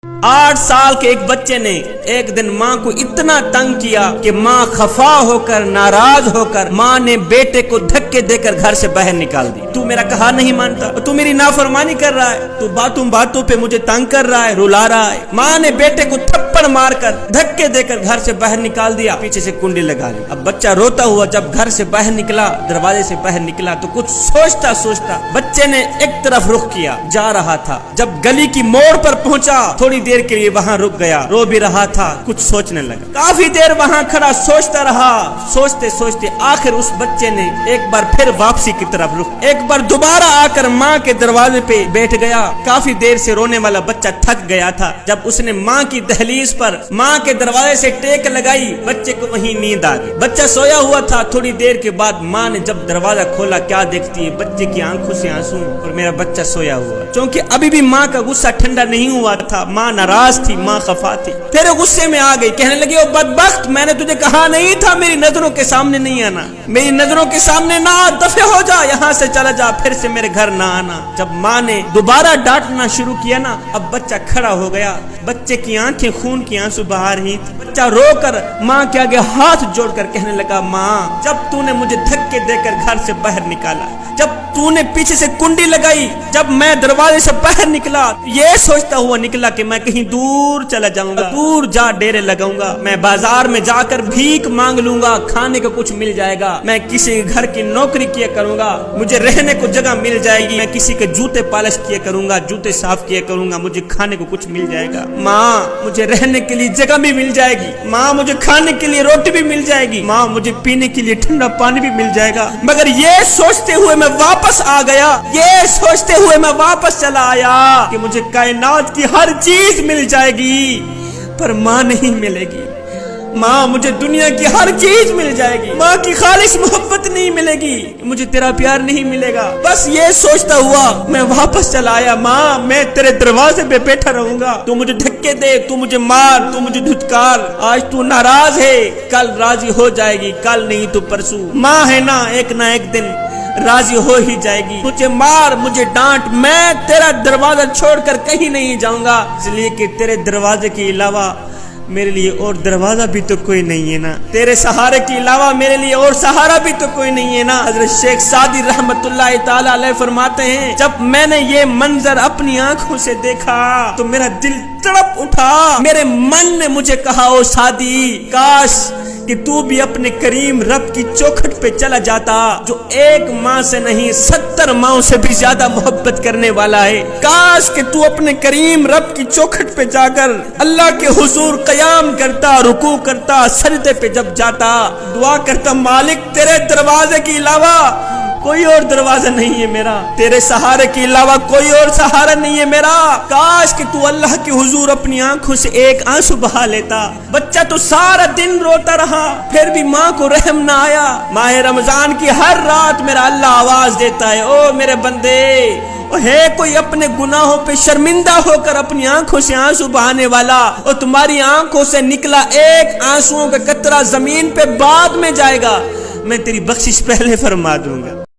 8 साल के एक बच्चे ने एक दिन माँ को इतना तंग किया कि माँ खफा होकर नाराज होकर माँ ने बेटे को धक्के देकर घर से बाहर निकाल दी। तू मेरा कहा नहीं मानता, तू मेरी नाफरमानी कर रहा है, तू बातों बातों पे मुझे तंग कर रहा है, रुला रहा है। माँ ने बेटे को थप्पड़ मारकर धक्के देकर घर से बाहर निकाल दिया, पीछे से कुंडी लगा ली। अब बच्चा रोता हुआ जब घर से बाहर निकला, दरवाजे से बाहर निकला तो कुछ सोचता सोचता बच्चे ने एक तरफ रुख किया, जा रहा था। जब गली की मोड़ पर पहुंचा, थोड़ी देर के लिए वहां रुक गया, रो भी रहा था, कुछ सोचने लगा। काफी देर वहां खड़ा सोचता रहा, सोचते सोचते आखिर उस बच्चे ने एक बार फिर वापसी की तरफ रुक, एक बार दोबारा आकर माँ के दरवाजे पे बैठ गया। काफी देर से रोने वाला बच्चा थक गया था। जब उसने माँ की दहलीज पर माँ के दरवाजे से टेक लगाई, बच्चे को वहीं नींद आ गई। बच्चा सोया हुआ था। थोड़ी देर के बाद माँ ने जब दरवाजा खोला, क्या देखती है, बच्चे की आंखों से आंसू और मेरा बच्चा सोया हुआ। क्योंकि अभी भी माँ का गुस्सा ठंडा नहीं हुआ था, माँ नाराज थी, माँ खफा थी। फिर गुस्से में आ गई, कहने लगी, ओ बदबख्त, मैंने तुझे कहा नहीं था मेरी नजरों के सामने नहीं आना, मेरी नजरों के सामने ना, दफे हो जा, यहाँ से चला जा, फिर से मेरे घर ना आना। जब माँ ने दोबारा डांटना शुरू किया ना, अब बच्चा खड़ा हो गया। बच्चे की आंखें खून की आंसू बहा रही थी। बच्चा रोकर माँ के आगे हाथ जोड़कर कहने लगा, माँ, जब तूने मुझे धक्के देकर घर से बाहर निकाला, जब तूने पीछे से कुंडी लगाई, जब मैं दरवाजे से बाहर निकला, ये सोचता हुआ निकला कि मैं कहीं दूर चला जाऊंगा, दूर जा डेरे लगाऊंगा, मैं बाजार में जाकर भीख मांग लूंगा, खाने को कुछ मिल जाएगा, मैं किसी घर की नौकरी किया करूंगा, मुझे रहने को जगह मिल जाएगी, मैं किसी के जूते पॉलिश किया करूंगा, जूते साफ किया करूंगा, मुझे खाने को कुछ मिल जाएगा। माँ, मुझे रहने के लिए जगह भी मिल जाएगी, माँ, मुझे खाने के लिए रोटी भी मिल जाएगी, माँ, मुझे पीने के लिए ठंडा पानी भी मिल जाएगा। मगर ये सोचते हुए मैं वापस आ गया, ये सोचते हुए मैं वापस चला आया कि मुझे कायनात की हर चीज मिल जाएगी, पर माँ नहीं मिलेगी। माँ, मुझे दुनिया की हर चीज मिल जाएगी, माँ की खालिश मोहब्बत नहीं मिलेगी, मुझे तेरा प्यार नहीं मिलेगा। बस ये सोचता हुआ मैं वापस चला आया। माँ, मैं तेरे दरवाजे पे बैठा रहूंगा, तू मुझे धक्के दे, तू मुझे मार, तू मुझे धुतकार, आज तू नाराज है, कल राजी हो जाएगी, कल नहीं तो परसों। माँ है ना एक दिन राजी हो ही जाएगी। मुझे मार, मुझे डांट, मैं तेरा दरवाजा छोड़कर कहीं नहीं जाऊंगा, इसलिए कि तेरे दरवाजे के अलावा मेरे लिए और दरवाजा भी तो कोई नहीं है ना, तेरे सहारे के अलावा मेरे लिए और सहारा भी तो कोई नहीं है ना। हजरत शेख सादी रहमतुल्लाह ताला अलैह फरमाते हैं, जब मैंने ये मंजर अपनी आंखों से देखा तो मेरा दिल तड़प उठा, मेरे मन ने मुझे कहा, ओ सादी, काश कि तू भी अपने करीम रब की चौखट पे चला जाता, जो एक माँ से नहीं 70 माँओं से भी ज्यादा मोहब्बत करने वाला है। काश कि तू अपने करीम रब की चौखट पे जाकर अल्लाह के हुजूर कयाम करता, रुकू करता, सजदे पे जब जाता, दुआ करता, मालिक, तेरे दरवाजे के अलावा कोई और दरवाजा नहीं है मेरा, तेरे सहारे के अलावा कोई और सहारा नहीं है मेरा। काश कि तू अल्लाह के हुजूर अपनी आंखों से एक आंसू बहा लेता। बच्चा तो सारा दिन रोता रहा, फिर भी माँ को रहम ना आया। माह रमजान की हर रात मेरा अल्लाह आवाज देता है, ओ मेरे बंदे, है कोई अपने गुनाहों पे शर्मिंदा होकर अपनी आंखों से आंसू बहाने वाला, और तुम्हारी आंखों से निकला एक आंसुओं का कतरा जमीन पे बाद में जाएगा, मैं तेरी बख्शिश पहले फरमा दूंगा।